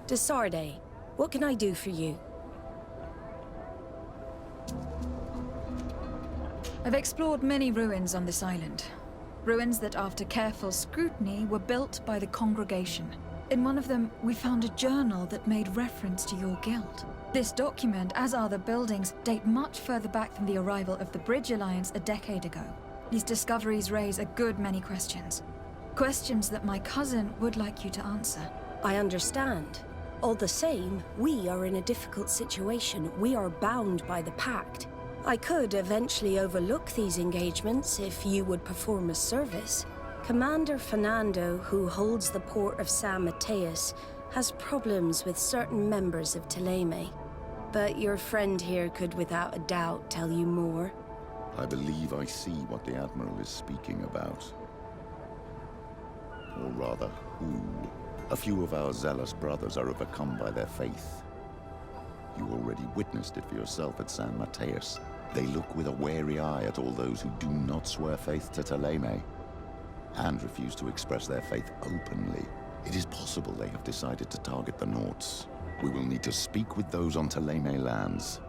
Desarde, what can I do for you? I've explored many ruins on this island. Ruins that, after careful scrutiny, were built by the congregation. In one of them, we found a journal that made reference to your guild. This document, as are the buildings, date much further back than the arrival of the Bridge Alliance a decade ago. These discoveries raise a good many questions. Questions that my cousin would like you to answer. I understand. All the same, we are in a difficult situation. We are bound by the Pact. I could eventually overlook these engagements if you would perform a service. Commander Fernando, who holds the port of San Mateus, has problems with certain members of Thélème. But your friend here could without a doubt tell you more. I believe I see what the Admiral is speaking about. Or rather, who. A few of our zealous brothers are overcome by their faith. You already witnessed it for yourself at San Mateus. They look with a wary eye at all those who do not swear faith to Thélème, and refuse to express their faith openly. It is possible they have decided to target the Nauts. We will need to speak with those on Thélème lands.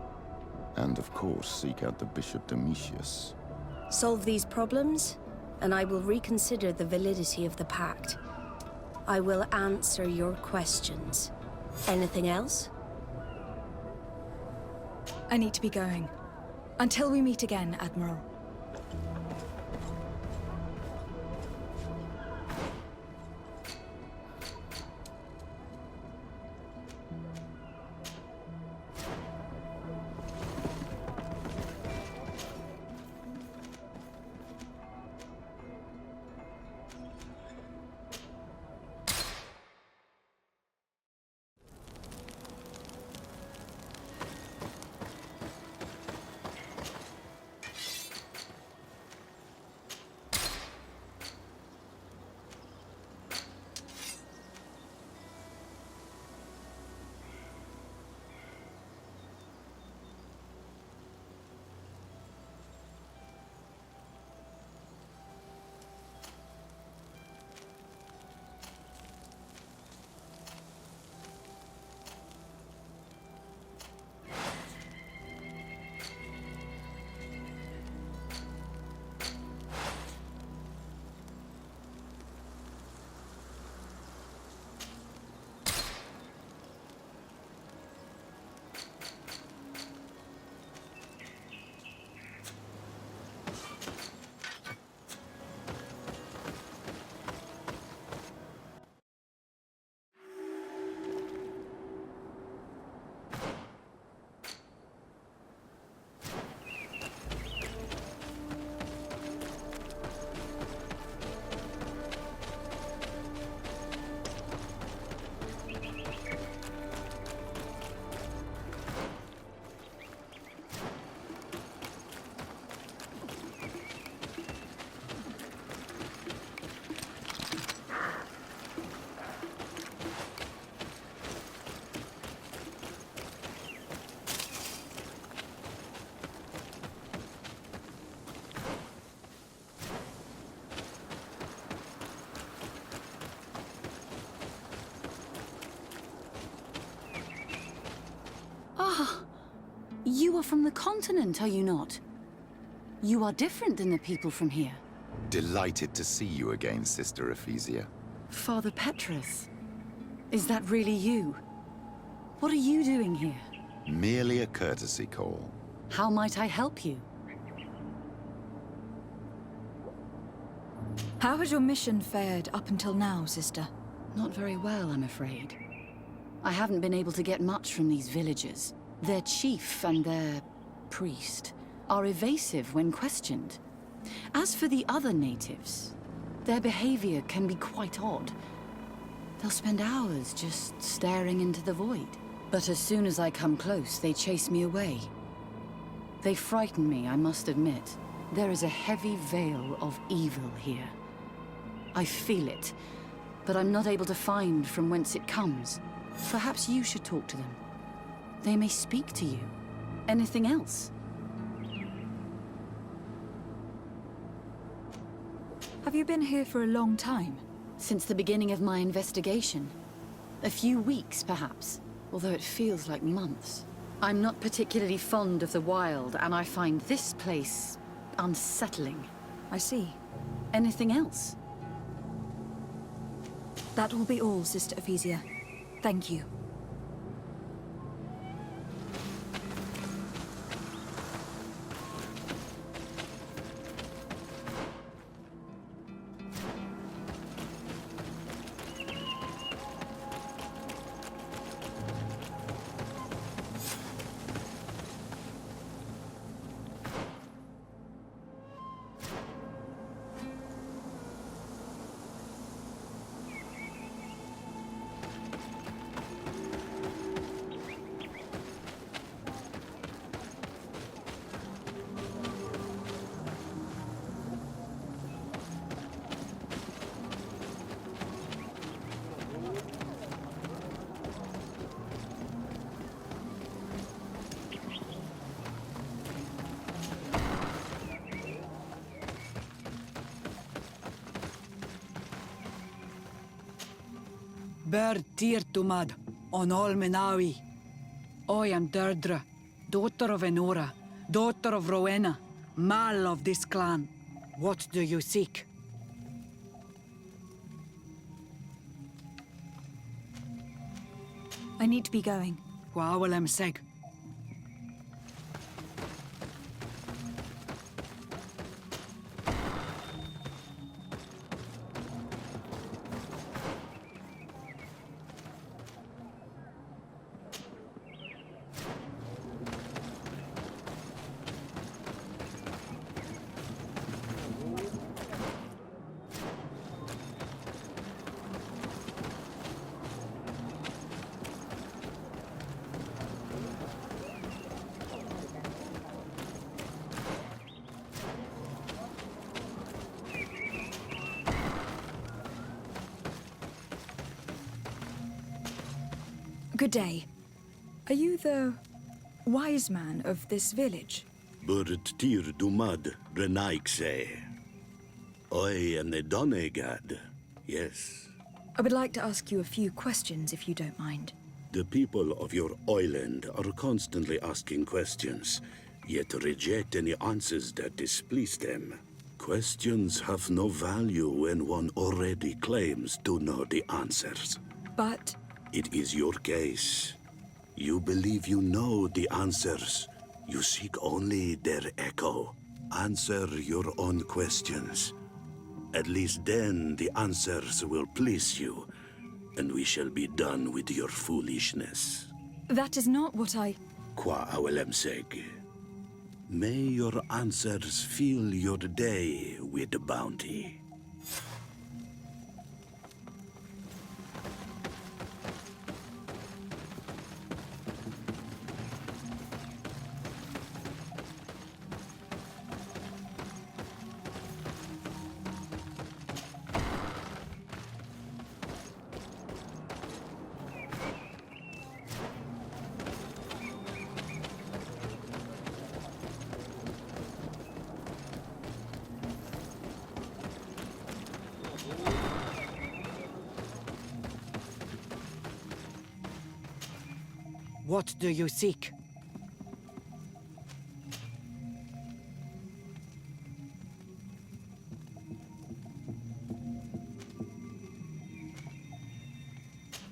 And of course, seek out the Bishop Domitius. Solve these problems, and I will reconsider the validity of the Pact. I will answer your questions. Anything else? I need to be going. Until we meet again, Admiral. You are from the continent, are you not? You are different than the people from here. Delighted to see you again, Sister Ephesia. Father Petrus, is that really you? What are you doing here? Merely a courtesy call. How might I help you? How has your mission fared up until now, sister? Not very well, I'm afraid. I haven't been able to get much from these villagers. Their chief and their priest are evasive when questioned. As for the other natives, their behavior can be quite odd. They'll spend hours just staring into the void. But as soon as I come close, they chase me away. They frighten me, I must admit. There is a heavy veil of evil here. I feel it, but I'm not able to find from whence it comes. Perhaps you should talk to them. They may speak to you. Anything else? Have you been here for a long time? Since the beginning of my investigation. A few weeks, perhaps, although it feels like months. I'm not particularly fond of the wild, and I find this place unsettling. I see. Anything else? That will be all, Sister Ephesia. Thank you. Ber tir tumad, on all menawi. I am Deirdre, daughter of Enora, daughter of Rowena, mal of this clan. What do you seek? I need to be going. Wa will em seg. Good day. Are you the wise man of this village? Burt tir dumad renaikse. I am the Donegad, yes. I would like to ask you a few questions, if you don't mind. The people of your island are constantly asking questions, yet reject any answers that displease them. Questions have no value when one already claims to know the answers. But It is your case. You believe you know the answers. You seek only their echo. Answer your own questions. At least then the answers will please you, and we shall be done with your foolishness. that is not what I... Qua awelemseg. May your answers fill your day with bounty. What do you seek?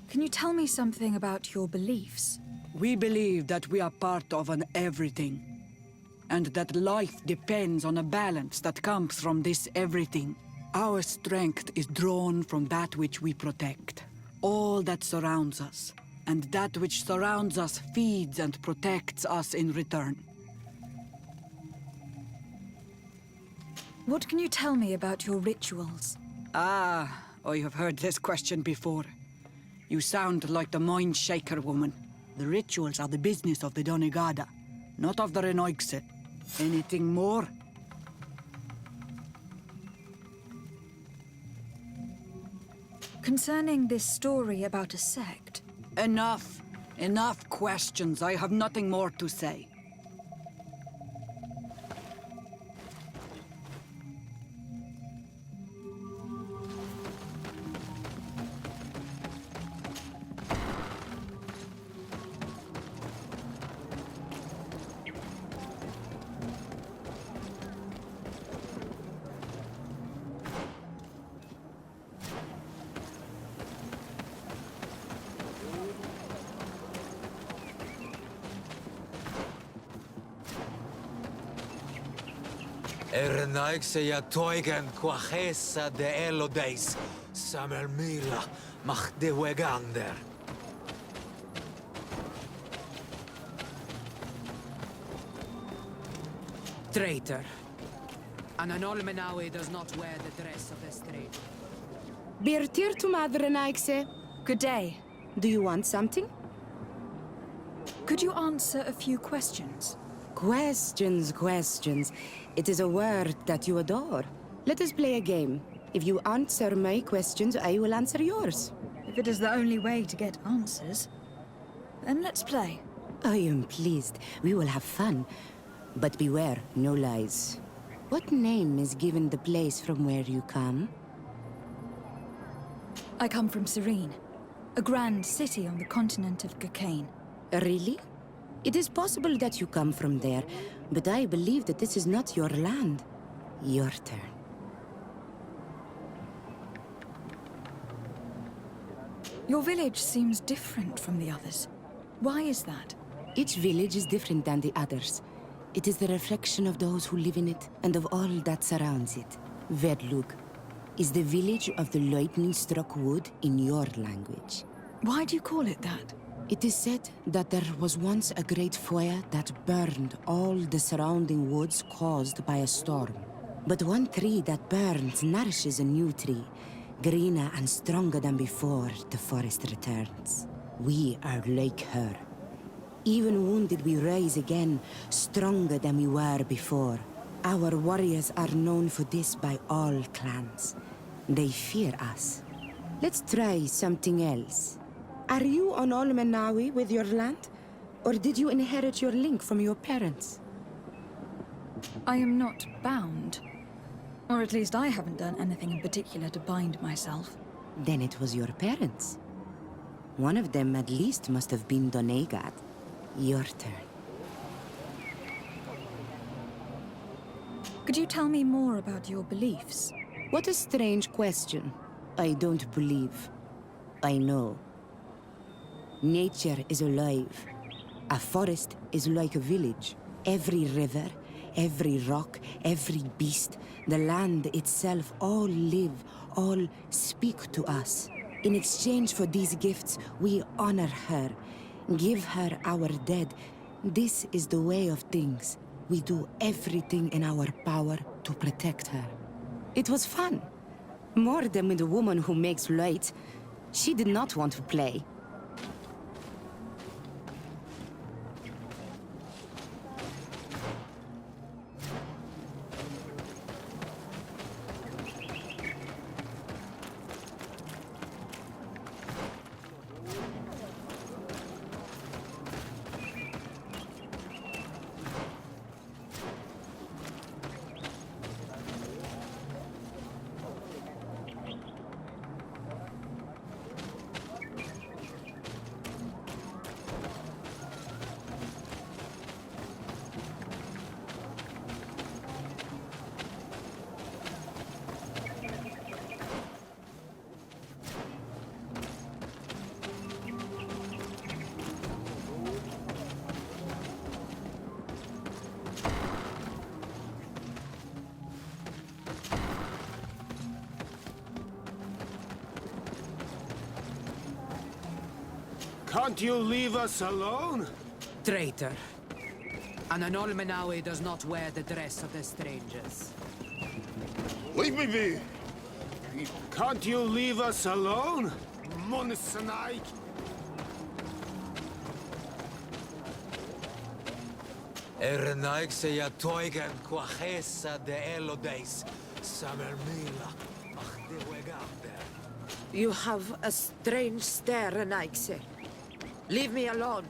Can you tell me something about your beliefs? We believe that we are part of an everything, and that life depends on a balance that comes from this everything. Our strength is drawn from that which we protect, all that surrounds us, and that which surrounds us feeds and protects us in return. What can you tell me about your rituals? Ah, I have heard this question before. You sound like the Mind Shaker woman. The rituals are the business of the Donegada, not of the Renoigse. Anything more? Concerning this story about a sect, Enough. Enough questions. I have nothing more to say. Ernaikse ja toigen quachesa de elodeis, samermila mach de wegander. Traitor. An Anolmenawe does not wear the dress of a stranger. Birtir to Madre Naikse. Good day. Do you want something? Could you answer a few questions? Questions. It is a word that you adore. Let us play a game. If you answer my questions, I will answer yours. If it is the only way to get answers, then let's play. I am pleased. We will have fun. But beware, no lies. What name is given the place from where you come? I come from Serene, a grand city on the continent of Cocaine. Really? It is possible that you come from there, but I believe that this is not your land. Your turn. Your village seems different from the others. Why is that? Each village is different than the others. It is the reflection of those who live in it and of all that surrounds it. Verdlug is the village of the lightning-struck wood in your language. Why do you call it that? It is said that there was once a great fire that burned all the surrounding woods caused by a storm. But one tree that burns nourishes a new tree, greener and stronger than before the forest returns. We are like her. Even wounded, we rise again, stronger than we were before. Our warriors are known for this by all clans. They fear us. Let's try something else. Are you on Olmenawi with your land? Or did you inherit your link from your parents? I am not bound. Or at least I haven't done anything in particular to bind myself. Then it was your parents. One of them at least must have been Donegat. Your turn. Could you tell me more about your beliefs? What a strange question. I don't believe. I know. Nature is alive. A forest is like a village. Every river, every rock, every beast, the land itself, all live, all speak to us. In exchange for these gifts, we honor her, give her our dead. This is the way of things. We do everything in our power to protect her. It was fun. More than with the woman who makes light. She did not want to play. Can't you leave us alone? Traitor. An Anolmenawe does not wear the dress of the strangers. Leave me be! Can't you leave us alone? Monisanaik! Ernaikse ja toigen quachesa de elodeis, samermila mach de wegander. You have a strange stare, Renaikse. Leave me alone.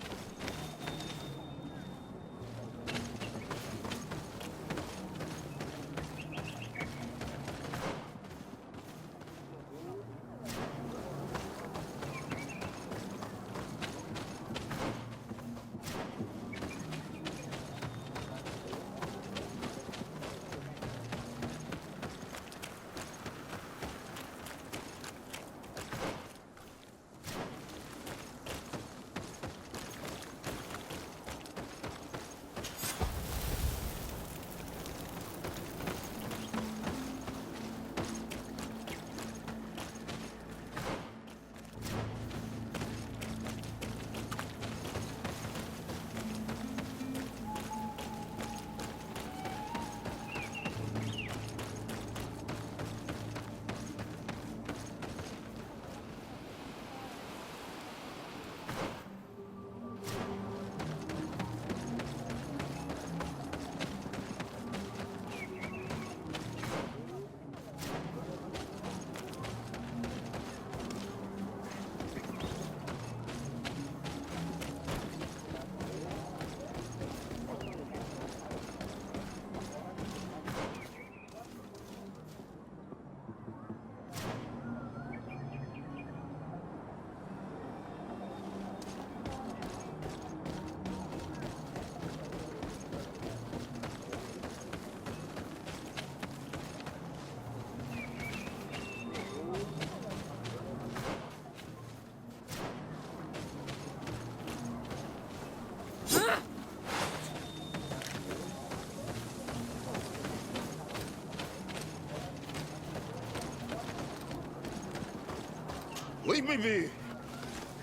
Leave me be!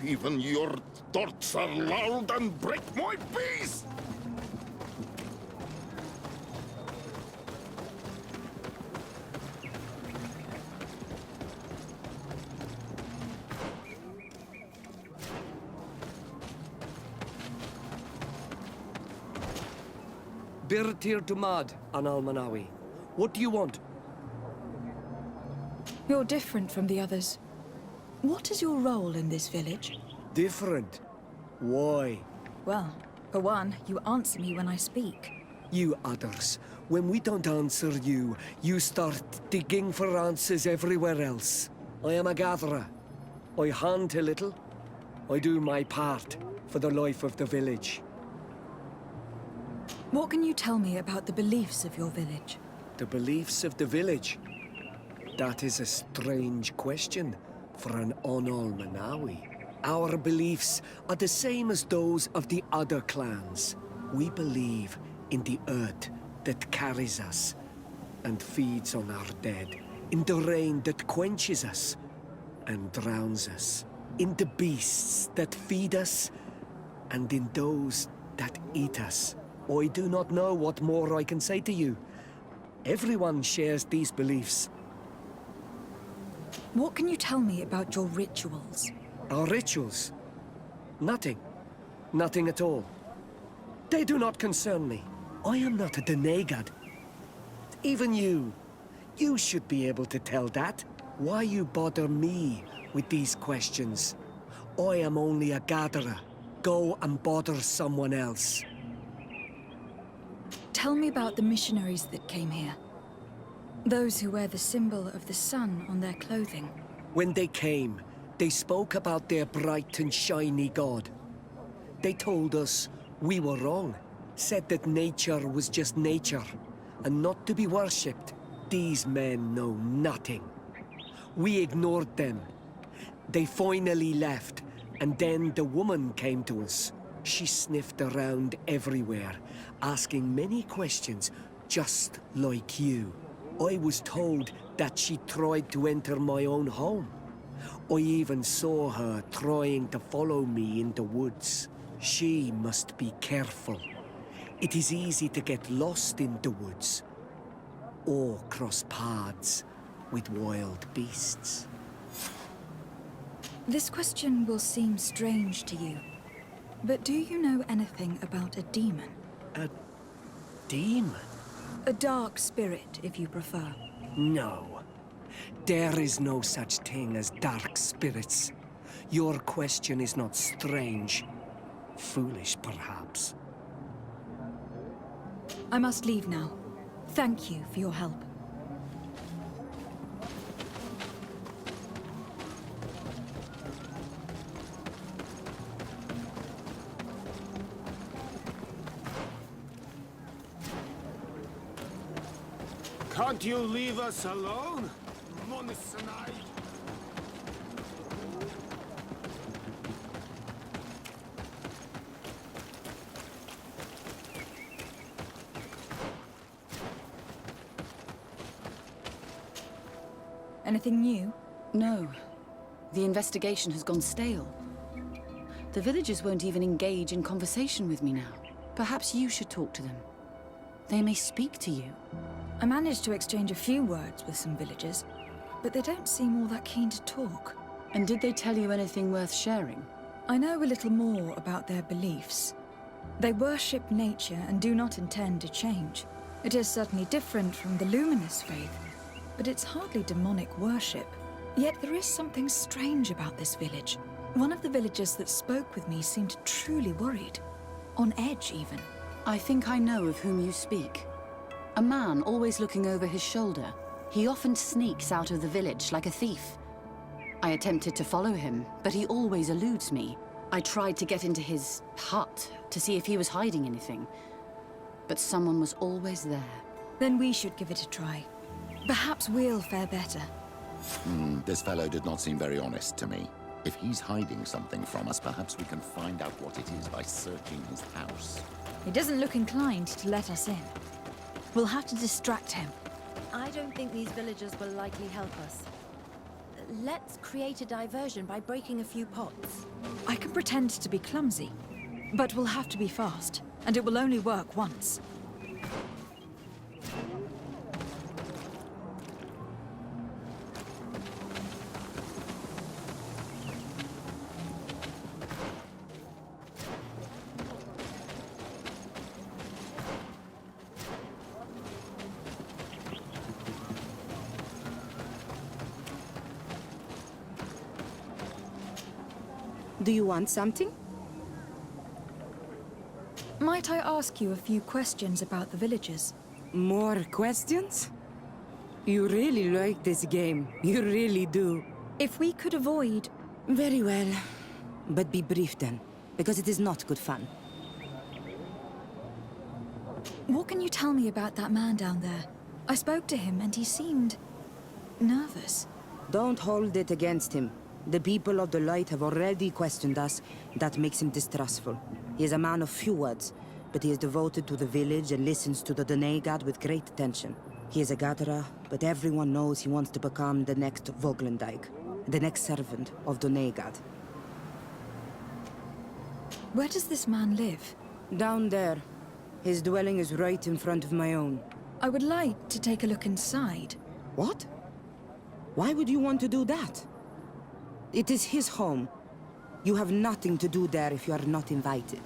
Even your thoughts are loud and break my peace! Birtir to Mad, Anal Manawi. What do you want? You're different from the others. What is your role in this village? Different? Why? Well, for one, you answer me when I speak. You others, when we don't answer you, you start digging for answers everywhere else. I am a gatherer. I hunt a little. I do my part for the life of the village. What can you tell me about the beliefs of your village? The beliefs of the village? That is a strange question for an Onol Manawi. Our beliefs are the same as those of the other clans. We believe in the earth that carries us and feeds on our dead, in the rain that quenches us and drowns us, in the beasts that feed us and in those that eat us. I do not know what more I can say to you. Everyone shares these beliefs. What can you tell me about your rituals? Our rituals? Nothing. Nothing at all. They do not concern me. I am not a Denegad. Even you. You should be able to tell that. Why you bother me with these questions? I am only a gatherer. Go and bother someone else. Tell me about the missionaries that came here. Those who wear the symbol of the sun on their clothing. When they came, they spoke about their bright and shiny god. They told us we were wrong, said that nature was just nature, and not to be worshipped. These men know nothing. We ignored them. They finally left, and then the woman came to us. She sniffed around everywhere, asking many questions, just like you. I was told that she tried to enter my own home. I even saw her trying to follow me in the woods. She must be careful. It is easy to get lost in the woods, or cross paths with wild beasts. This question will seem strange to you, but do you know anything about a demon? A demon? A dark spirit, if you prefer. No. There is no such thing as dark spirits. Your question is not strange. Foolish, perhaps. I must leave now. Thank you for your help. Can't you leave us alone? Monissanai? Anything new? No. The investigation has gone stale. The villagers won't even engage in conversation with me now. Perhaps you should talk to them. They may speak to you. I managed to exchange a few words with some villagers, but they don't seem all that keen to talk. And did they tell you anything worth sharing? I know a little more about their beliefs. They worship nature and do not intend to change. It is certainly different from the luminous faith, but it's hardly demonic worship. Yet there is something strange about this village. One of the villagers that spoke with me seemed truly worried. On edge, even. I think I know of whom you speak. A man always looking over his shoulder. He often sneaks out of the village like a thief. I attempted to follow him, but he always eludes me. I tried to get into his hut to see if he was hiding anything, but someone was always there. Then we should give it a try. Perhaps we'll fare better. This fellow did not seem very honest to me. If he's hiding something from us, perhaps we can find out what it is by searching his house. He doesn't look inclined to let us in. We'll have to distract him. I don't think these villagers will likely help us. let's create a diversion by breaking a few pots. I can pretend to be clumsy, but we'll have to be fast, and it will only work once. Do you want something? Might I ask you a few questions about the villagers? More questions? You really like this game. You really do. If we could avoid... Very well. But be brief then, because it is not good fun. What can you tell me about that man down there? I spoke to him and he seemed... nervous. Don't hold it against him. The people of the light have already questioned us. That makes him distrustful. He is a man of few words, but he is devoted to the village and listens to the Demoniacal with great attention. He is a gatherer, but everyone knows he wants to become the next Voglendijk, the next servant of the Demoniacal. Where does this man live? Down there. His dwelling is right in front of my own. I would like to take a look inside. What? Why would you want to do that? It is his home. You have nothing to do there if you are not invited.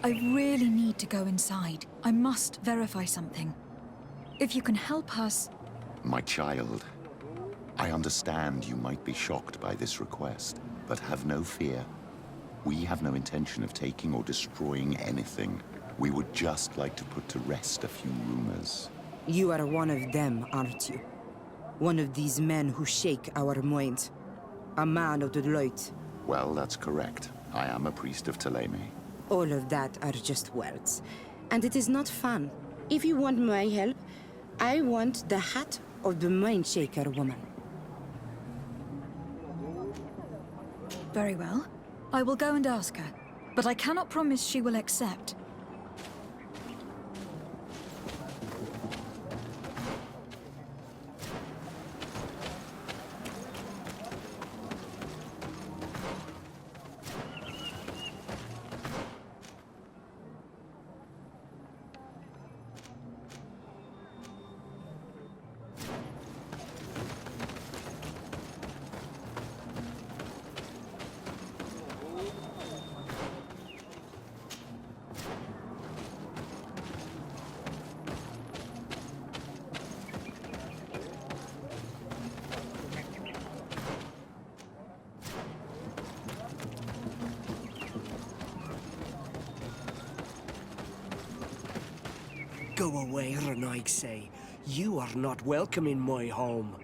I really need to go inside. I must verify something. If you can help us... My child, I understand you might be shocked by this request, but have no fear. We have no intention of taking or destroying anything. We would just like to put to rest a few rumors. You are one of them, aren't you? One of these men who shake our minds. A man of the light. Well, that's correct. I am a priest of Ptolemy. All of that are just words. And it is not fun. If you want my help, I want the hat of the mind shaker woman. Very well. I will go and ask her, but I cannot promise she will accept. Go away, Renaig say. You are not welcome in my home.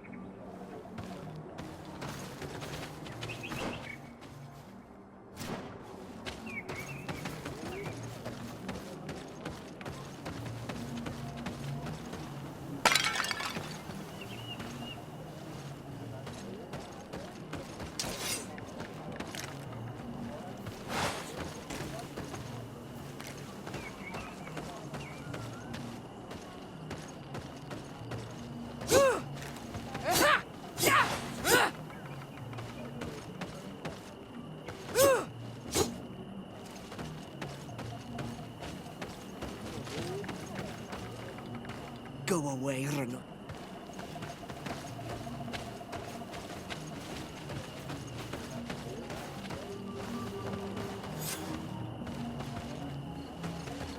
Go away, Renaig.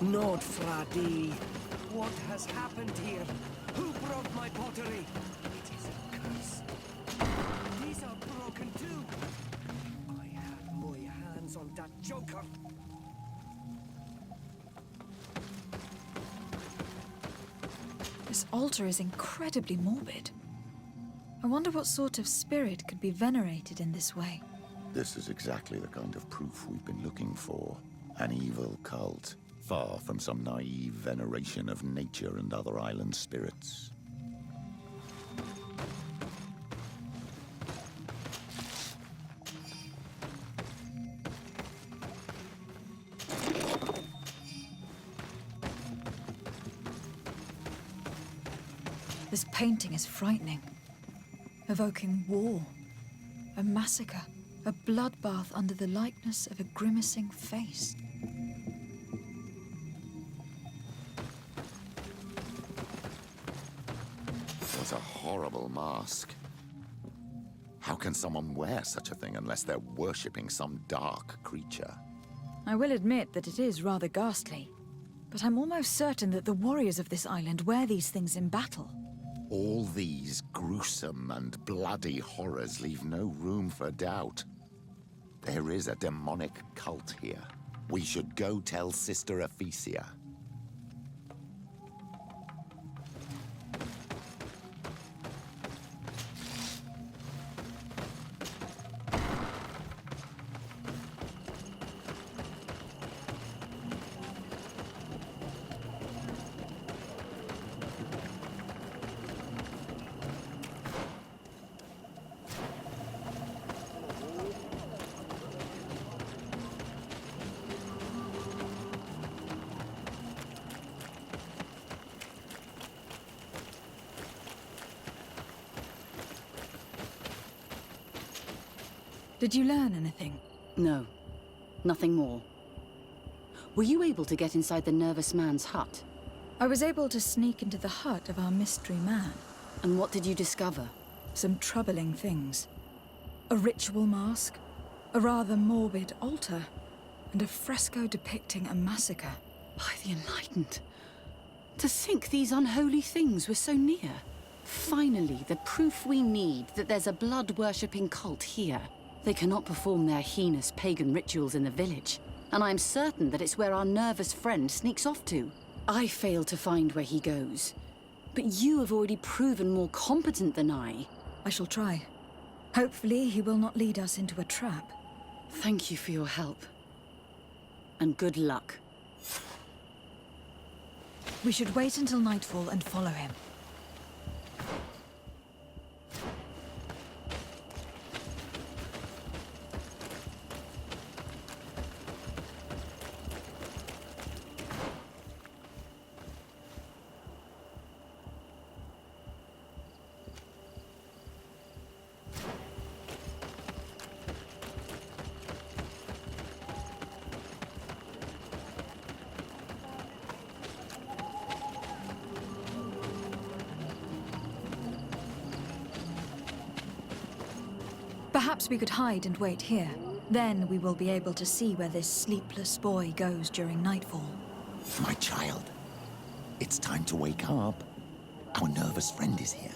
Not Fradi. What has happened here? Who broke my pottery? It is a curse. These are broken too. I had my hands on that joker. This altar is incredibly morbid. I wonder what sort of spirit could be venerated in this way. This is exactly the kind of proof we've been looking for. An evil cult, far from some naive veneration of nature and other island spirits. This painting is frightening, evoking war, a massacre, a bloodbath under the likeness of a grimacing face. What a horrible mask. How can someone wear such a thing unless they're worshipping some dark creature? I will admit that it is rather ghastly, but I'm almost certain that the warriors of this island wear these things in battle. All these gruesome and bloody horrors leave no room for doubt. There is a demonic cult here. We should go tell Sister Ephesia. Did you learn anything? No, nothing more. Were you able to get inside the nervous man's hut? I was able to sneak into the hut of our mystery man. And what did you discover? Some troubling things. A ritual mask, a rather morbid altar, and a fresco depicting a massacre. By the Enlightened. To think these unholy things were so near. Finally, the proof we need that there's a blood-worshipping cult here. They cannot perform their heinous pagan rituals in the village, and I'm certain that it's where our nervous friend sneaks off to. I failed to find where he goes, but you have already proven more competent than I. I shall try. Hopefully, he will not lead us into a trap. Thank you for your help. And good luck. We should wait until nightfall and follow him. Perhaps we could hide and wait here. Then we will be able to see where this sleepless boy goes during nightfall. My child, it's time to wake up. Our nervous friend is here.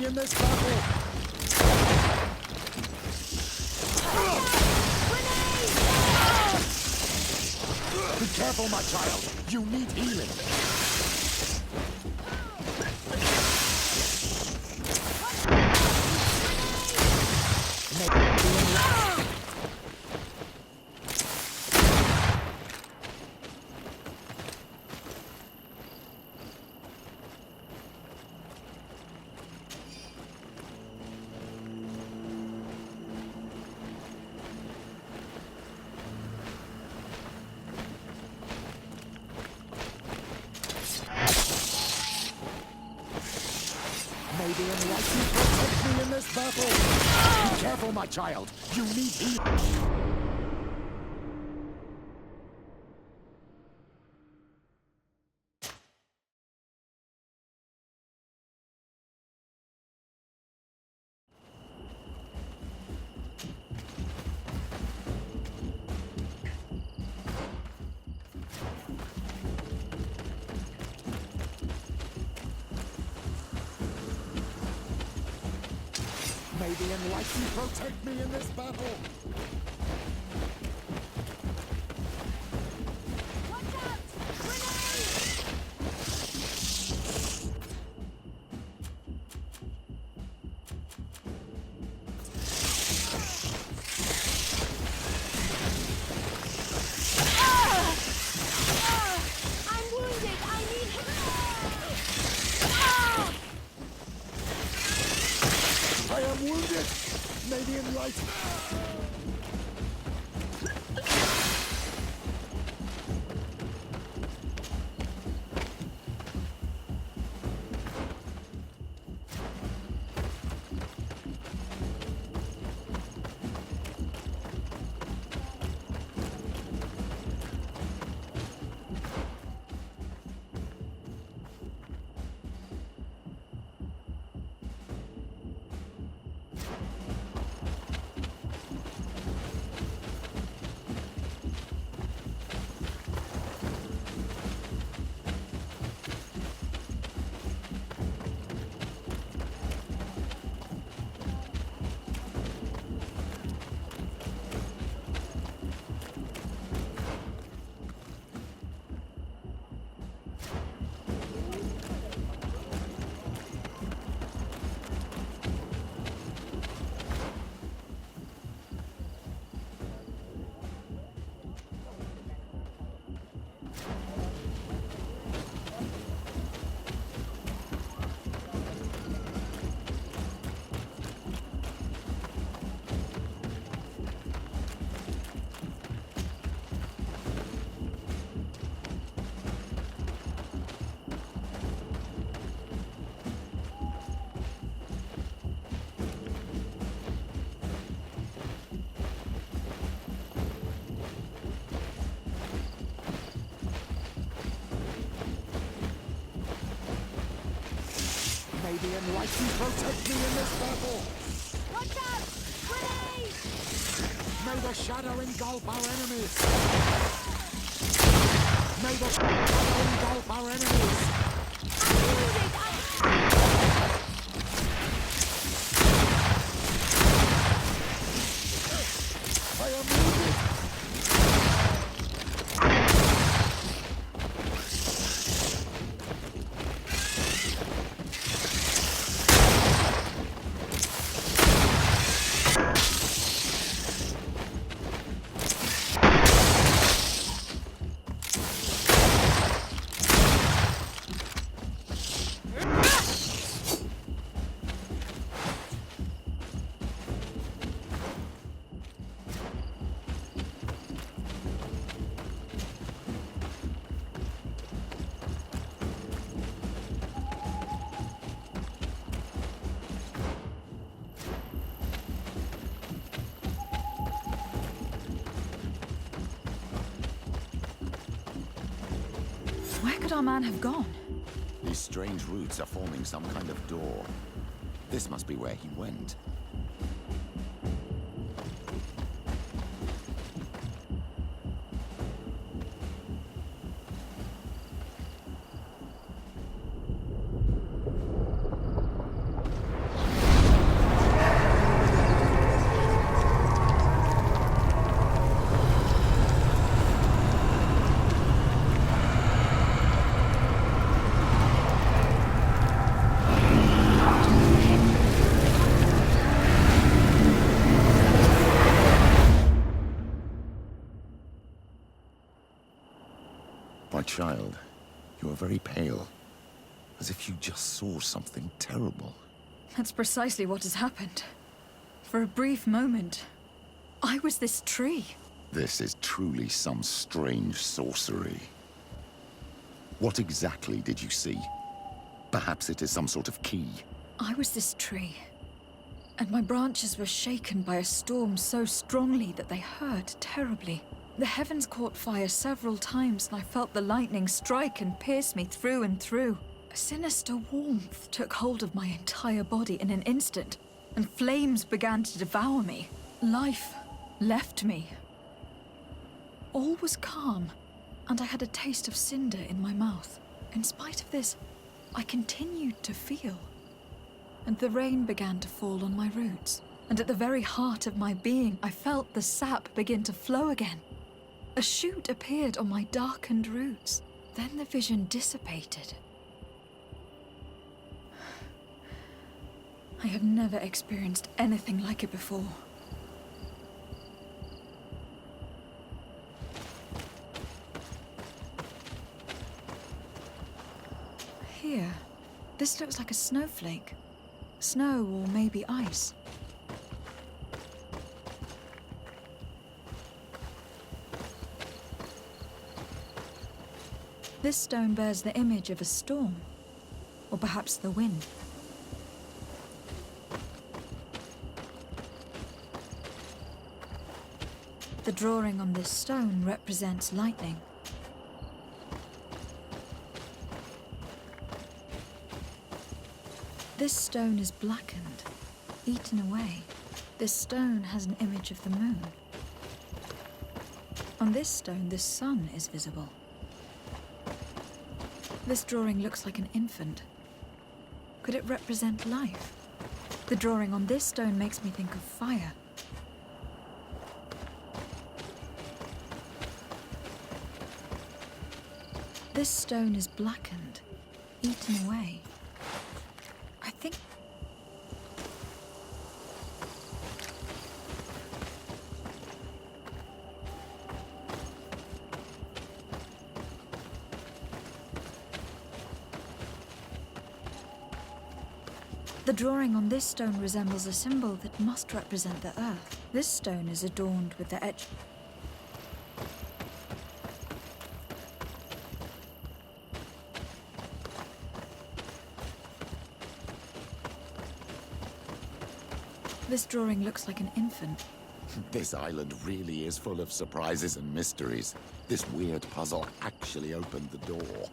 In this battle! Be careful, my child. You need healing. May the enlightened protect me in this battle! Be careful, my child! You need healing! May the enlightened protect me in this battle! Watch out! Grenade! I'm wounded! I need help! I am wounded! May the enlightened... May the enlightened protect me in this battle! Watch out! Grenade! May the shadow engulf our enemies! May the shadow engulf our enemies! I'm wounded! I am wounded! Where could our man have gone? These strange roots are forming some kind of door. This must be where he went. My child, you are very pale, as if you just saw something terrible. That's precisely what has happened. For a brief moment, I was this tree. This is truly some strange sorcery. What exactly did you see? Perhaps it is some sort of key. I was this tree, and my branches were shaken by a storm so strongly that they hurt terribly. The heavens caught fire several times, and I felt the lightning strike and pierce me through and through. A sinister warmth took hold of my entire body in an instant, and flames began to devour me. Life left me. All was calm, and I had a taste of cinder in my mouth. In spite of this, I continued to feel. And the rain began to fall on my roots. And at the very heart of my being, I felt the sap begin to flow again. A shoot appeared on my darkened roots. Then the vision dissipated. I have never experienced anything like it before. Here, this looks like a snowflake. Snow or maybe ice. This stone bears the image of a storm, or perhaps the wind. The drawing on this stone represents lightning. This stone is blackened, eaten away. This stone has an image of the moon. On this stone, the sun is visible. This drawing looks like an infant. Could it represent life? The drawing on this stone makes me think of fire. This stone is blackened, eaten away. I think... The drawing on this stone resembles a symbol that must represent the earth. This stone is adorned with the edge... This drawing looks like an infant. This island really is full of surprises and mysteries. This weird puzzle actually opened the door.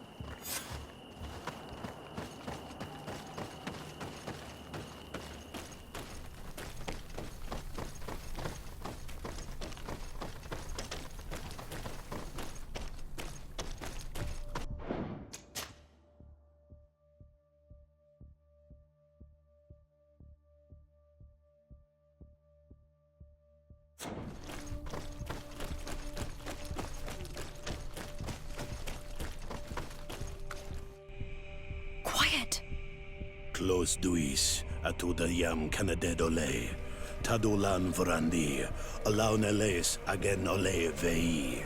Quiet! Close duis, atuda yam canadedole, tadulan vorandi, alauneles agen ole vei.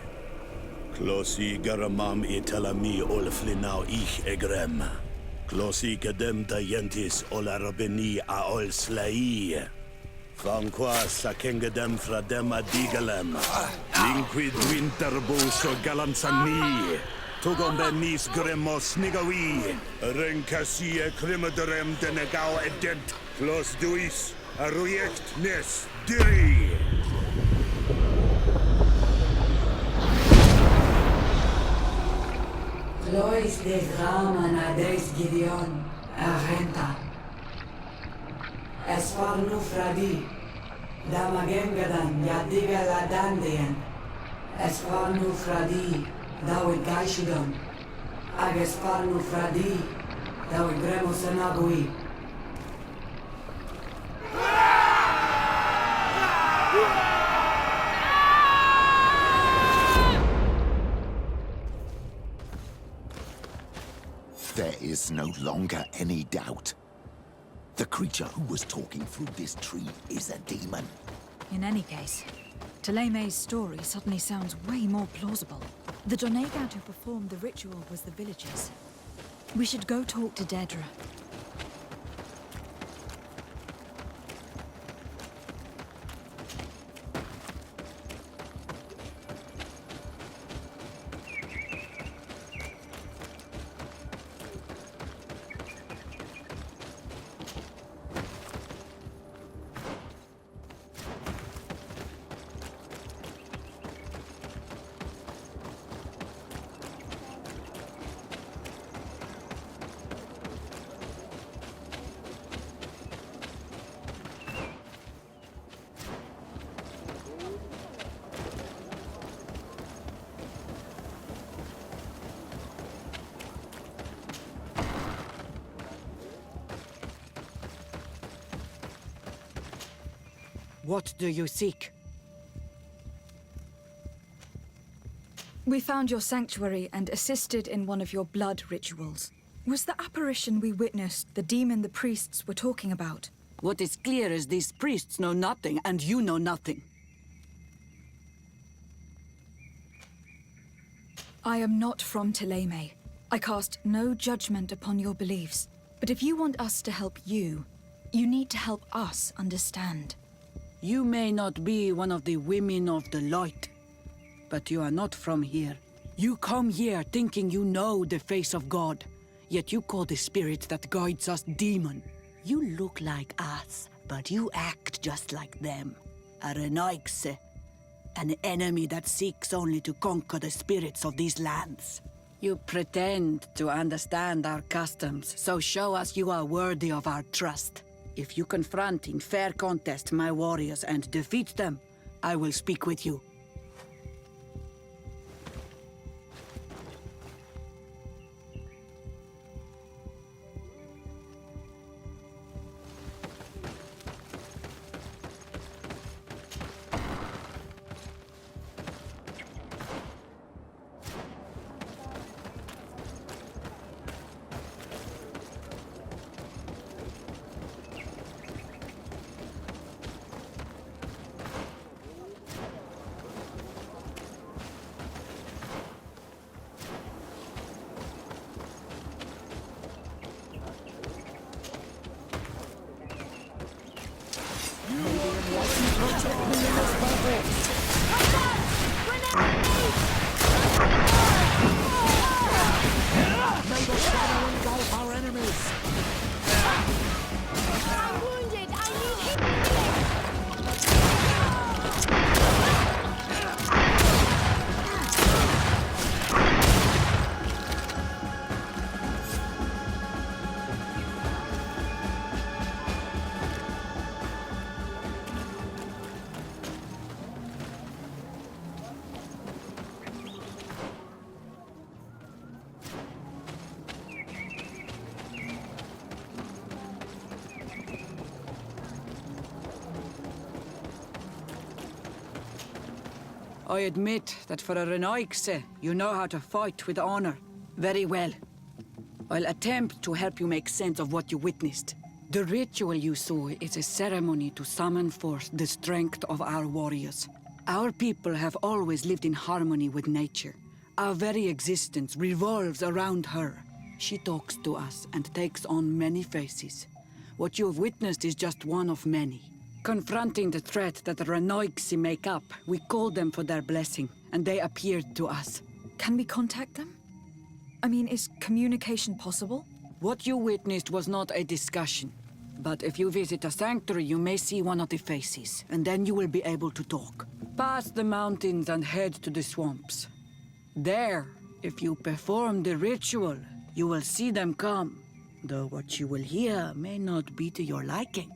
Closi garamam italami olflinau ich egrem. Closi cadem tayentis olarabeni aol slai. Fanqua sakengedem fradem adigalem. Linquid winterbus o galansani. Tugombenis gremos nigawi. Rencasie crimaderem denegau edent. Clos duis, aruyect nes diri. Lois des Raman ades Gideon, Argenta. Esfarnu fradi, Damagengadan, Yadiga Ladandian. Esfarnu fradi, Dawi Gaishidon. Agesfarnu fradi, Dawi Gremos Anagui. There is no longer any doubt. The creature who was talking through this tree is a demon. In any case, Teleme's story suddenly sounds way more plausible. The Donegal who performed the ritual was the villagers. We should go talk to Dedra. What do you seek? We found your sanctuary and assisted in one of your blood rituals. Was the apparition we witnessed the demon the priests were talking about? What is clear is these priests know nothing, and you know nothing. I am not from Thélème. I cast no judgment upon your beliefs. But if you want us to help you, you need to help us understand. You may not be one of the women of the light, but you are not from here. You come here thinking you know the face of God, yet you call the spirit that guides us demon. You look like us, but you act just like them. A Renaigse, an enemy that seeks only to conquer the spirits of these lands. You pretend to understand our customs, so show us you are worthy of our trust. If you confront in fair contest my warriors and defeat them, I will speak with you. I admit that for a Renaigse, you know how to fight with honor. Very well. I'll attempt to help you make sense of what you witnessed. The ritual you saw is a ceremony to summon forth the strength of our warriors. Our people have always lived in harmony with nature. Our very existence revolves around her. She talks to us and takes on many faces. What you have witnessed is just one of many. Confronting the threat that the Renaigse make up, we called them for their blessing, and they appeared to us. Can we contact them? I mean, is communication possible? What you witnessed was not a discussion. But if you visit a sanctuary, you may see one of the faces, and then you will be able to talk. Pass the mountains and head to the swamps. There, if you perform the ritual, you will see them come. Though what you will hear may not be to your liking.